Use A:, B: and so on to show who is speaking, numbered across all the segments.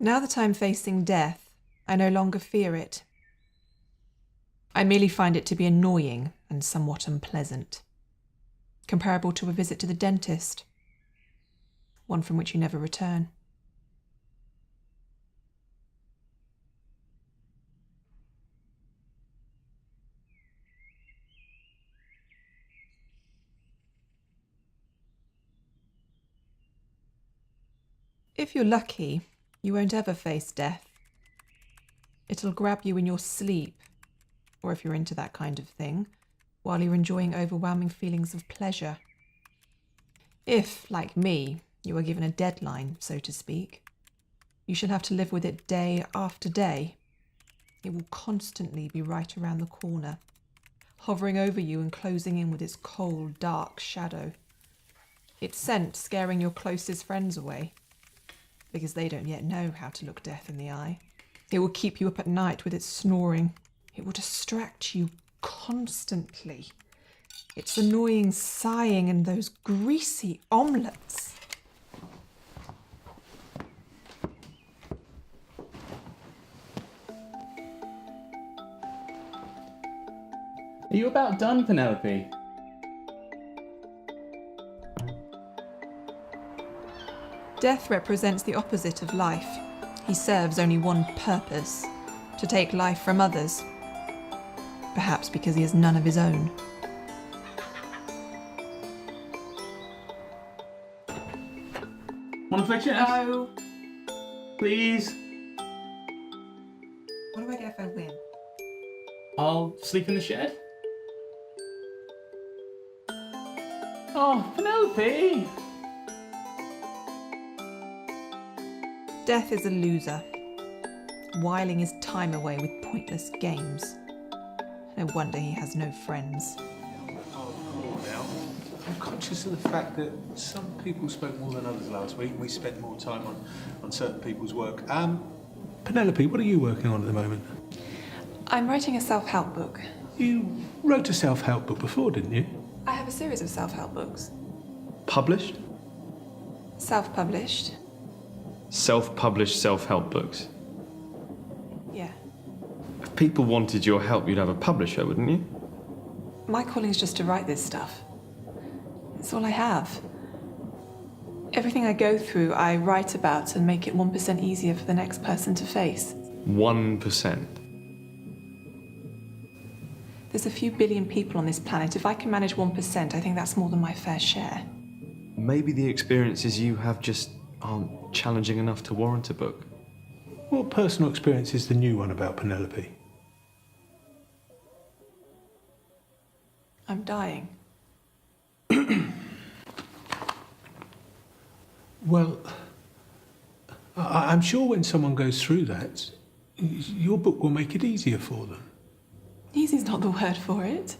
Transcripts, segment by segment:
A: Now that I'm facing death, I no longer fear it. I merely find it to be annoying and somewhat unpleasant, comparable to a visit to the dentist, one from which you never return. If you're lucky, you won't ever face death. It'll grab you in your sleep, or if you're into that kind of thing, while you're enjoying overwhelming feelings of pleasure. If, like me, you are given a deadline, so to speak, you shall have to live with it day after day. It will constantly be right around the corner, hovering over you and closing in with its cold, dark shadow. Its scent scaring your closest friends away, because they don't yet know how to look death in the eye. It will keep you up at night with its snoring. It will distract you constantly. Its annoying sighing and those greasy omelettes.
B: Are you about done, Penelope?
A: Death represents the opposite of life. He serves only one purpose, to take life from others. Perhaps because he has none of his own.
B: Want to play chess?
A: No.
B: Please?
A: What do I get if I win?
B: I'll sleep in the shed. Oh, Penelope!
A: Death is a loser, whiling his time away with pointless games. No wonder he has no friends.
C: Now, I'm conscious of the fact that some people spoke more than others last week and we spent more time on certain people's work. Penelope, what are you working on at the moment?
A: I'm writing a self-help book.
C: You wrote a self-help book before, didn't you?
A: I have a series of self-help books.
D: Published?
A: Self-published.
D: Self-published self-help books.
A: Yeah.
D: If people wanted your help, you'd have a publisher, wouldn't you?
A: My calling is just to write this stuff. It's all I have. Everything I go through, I write about and make it 1% easier for the next person to face.
D: 1%.
A: There's a few billion people on this planet. If I can manage 1%, I think that's more than my fair share.
D: Maybe the experiences you have just aren't challenging enough to warrant a book.
C: What personal experience is the new one about Penelope?
A: I'm dying.
C: Well, I'm sure when someone goes through that, your book will make it easier for them.
A: Easy's not the word for it.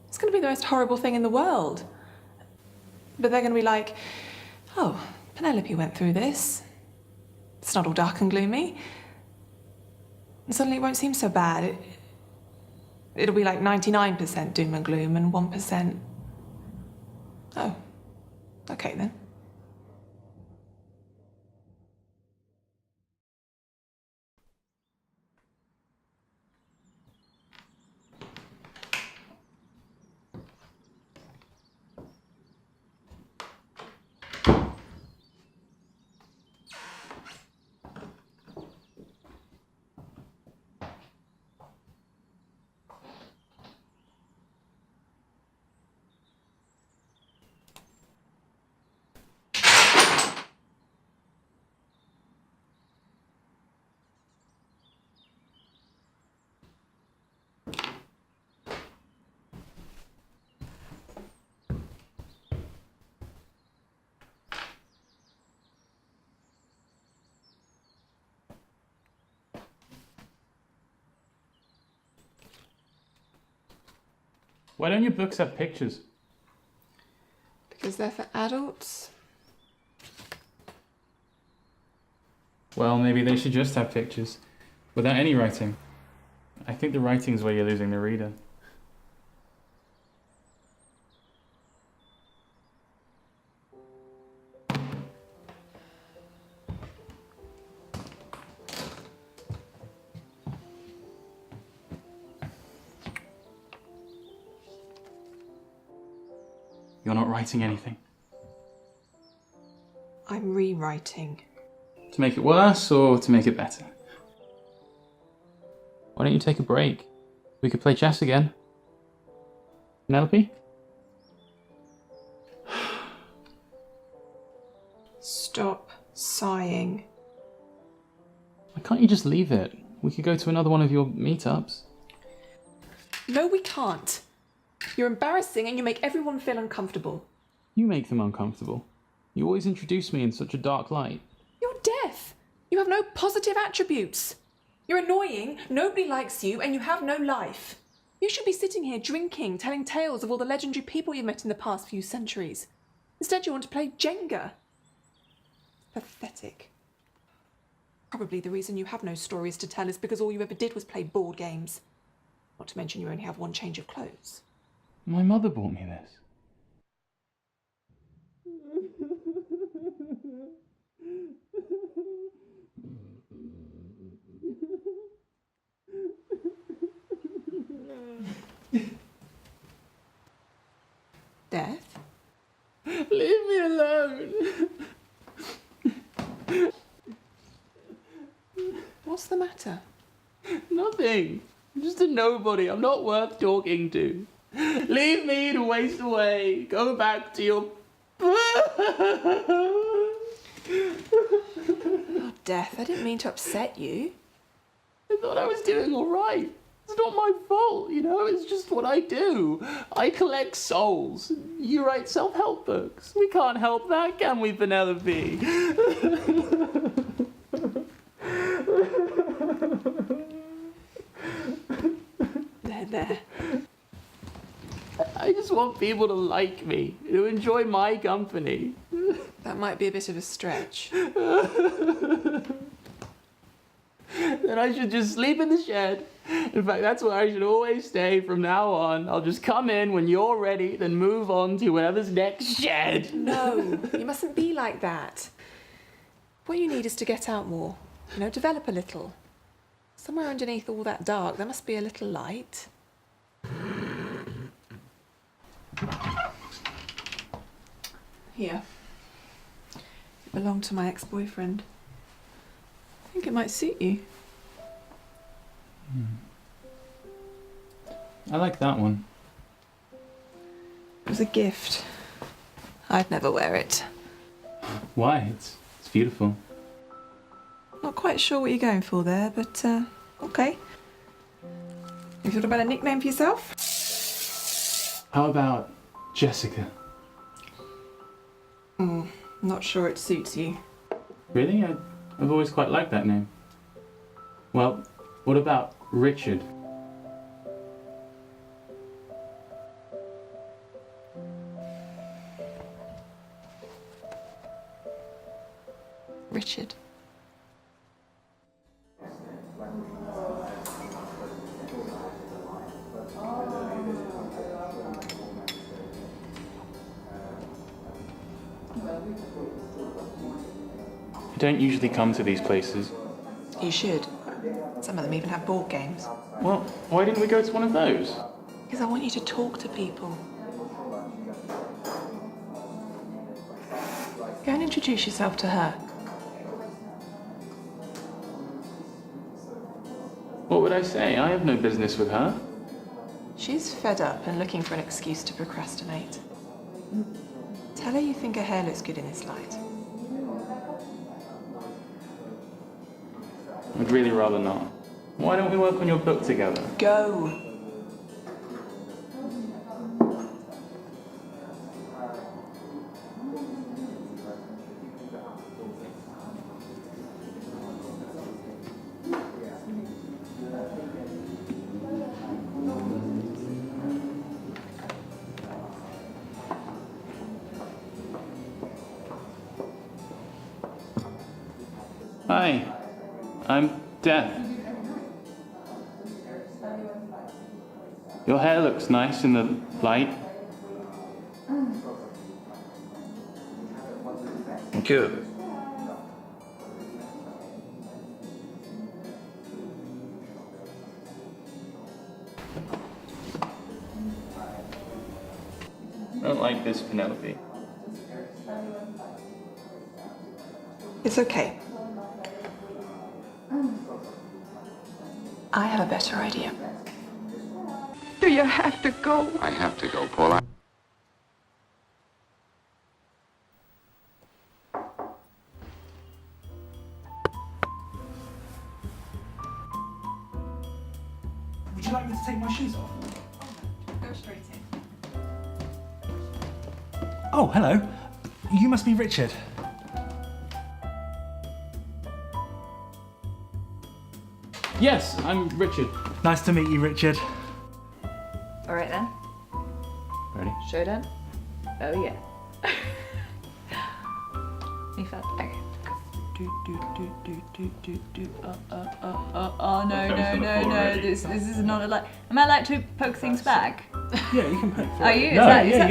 A: It's going to be the most horrible thing in the world. But they're going to be like, oh, Penelope went through this. It's not all dark and gloomy. And suddenly it won't seem so bad. It'll be like 99% doom and gloom and 1%... Oh, okay then.
B: Why don't your books have pictures?
A: Because they're for adults.
B: Well, maybe they should just have pictures, without any writing. I think the writing's where you're losing the reader. You're not writing anything.
A: I'm rewriting.
B: To make it worse or to make it better? Why don't you take a break? We could play chess again. Penelope?
A: Stop sighing.
B: Why can't you just leave it? We could go to another one of your meetups.
A: No, we can't. You're embarrassing and you make everyone feel uncomfortable.
B: You make them uncomfortable. You always introduce me in such a dark light.
A: You're deaf. You have no positive attributes. You're annoying, nobody likes you, and you have no life. You should be sitting here drinking, telling tales of all the legendary people you've met in the past few centuries. Instead, you want to play Jenga. Pathetic. Probably the reason you have no stories to tell is because all you ever did was play board games. Not to mention you only have one change of clothes.
B: My mother bought me this.
A: Death?
B: Leave me alone.
A: What's the matter?
B: Nothing. I'm just a nobody. I'm not worth talking to. Leave me to waste away. Go back to your...
A: Oh, Death, I didn't mean to upset you.
B: I thought I was doing all right. It's not my fault, you know? It's just what I do. I collect souls. You write self-help books. We can't help that, can we, Penelope?
A: There.
B: I just want people to like me, to enjoy my company.
A: That might be a bit of a stretch.
B: Then I should just sleep in the shed. In fact, that's where I should always stay from now on. I'll just come in when you're ready, then move on to whatever's next shed.
A: No, you mustn't be like that. What you need is to get out more. You know, develop a little. Somewhere underneath all that dark, there must be a little light. Here. It belonged to my ex-boyfriend. I think it might suit you.
B: I like that one.
A: It was a gift. I'd never wear it.
B: Why? It's beautiful.
A: Not quite sure what you're going for there, but okay. You thought about a nickname for yourself?
B: How about Jessica?
A: Not sure it suits you.
B: Really? I've always quite liked that name. Well, what about Richard?
A: Richard.
B: I don't usually come to these places.
A: You should. Some of them even have board games.
B: Well, why didn't we go to one of those?
A: Because I want you to talk to people. Go and introduce yourself to her.
B: What would I say? I have no business with her.
A: She's fed up and looking for an excuse to procrastinate. Tell her you think her hair looks good in this light.
B: I'd really rather not. Why don't we work on your book together?
A: Go.
B: Hi, I'm Death. Your hair looks nice in the light.
E: Good.
B: don't like this, Penelope.
A: It's okay. I have a better idea.
E: Do you have to go?
F: I have to go, Paula.
C: Would you like me to take my shoes off?
A: Go straight in.
C: Oh, hello. You must be Richard.
B: Yes, I'm Richard.
C: Nice to meet you, Richard.
G: All right then.
B: Ready?
G: Showdown? Oh yeah. You felt okay. Oh no! This is not a Am I allowed to poke things back?
C: Yeah, you can poke for
G: Are
C: it.
G: you?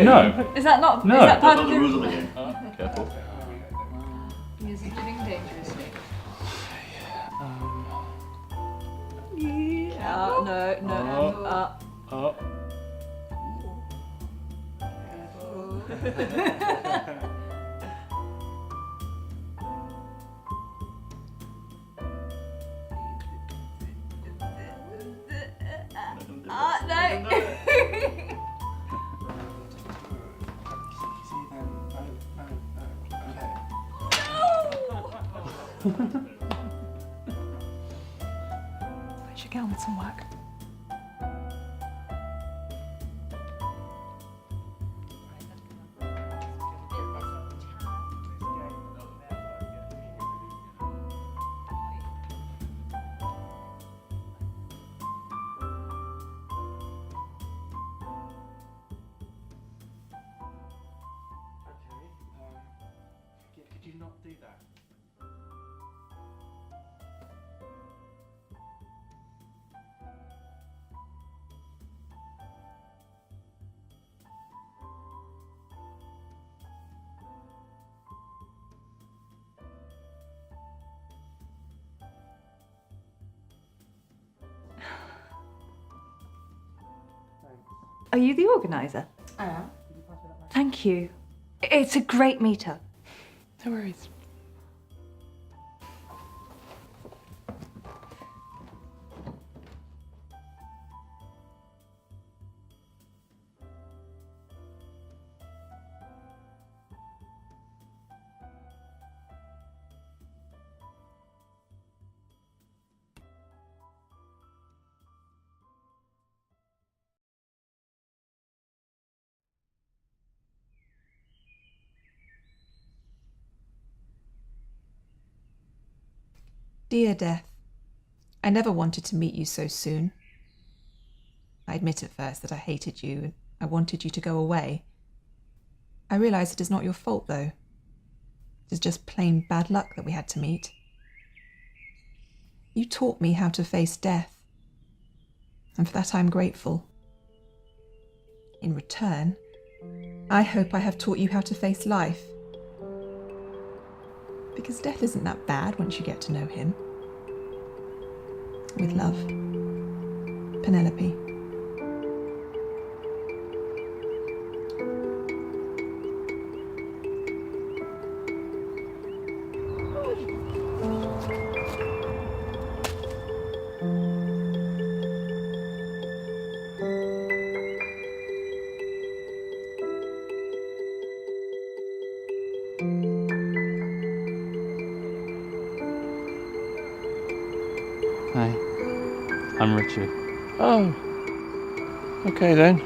B: No,
G: Is that not?
B: No.
G: Is that part of the
B: rules of the game. Careful.
G: He's living dangerously. No.
A: I should get on with some work.
C: Could you not do that?
G: Are you the organizer?
A: I am.
G: Thank you. It's a great meetup.
A: No worries. Dear Death, I never wanted to meet you so soon. I admit at first that I hated you and I wanted you to go away. I realise it is not your fault though. It is just plain bad luck that we had to meet. You taught me how to face death, and for that I am grateful. In return, I hope I have taught you how to face life. Because death isn't that bad once you get to know him. With love, Penelope.
B: Hi, I'm Richard. Oh, okay then.